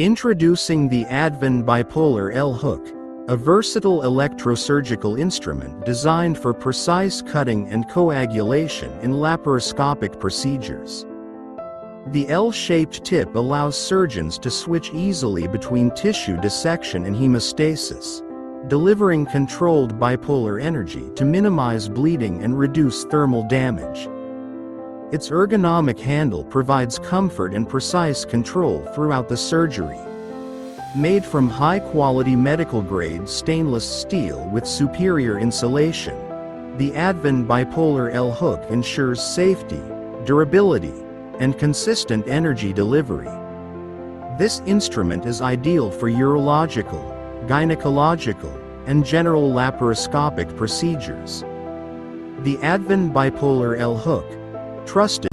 Introducing the Advin Bipolar L Hook, a versatile electrosurgical instrument designed for precise cutting and coagulation in laparoscopic procedures. The L-shaped tip allows surgeons to switch easily between tissue dissection and hemostasis, delivering controlled bipolar energy to minimize bleeding and reduce thermal damage. Its ergonomic handle provides comfort and precise control throughout the surgery. Made from high-quality medical-grade stainless steel with superior insulation, the Advin Bipolar L Hook ensures safety, durability, and consistent energy delivery. This instrument is ideal for urological, gynecological, and general laparoscopic procedures. The Advin Bipolar L Hook, trusted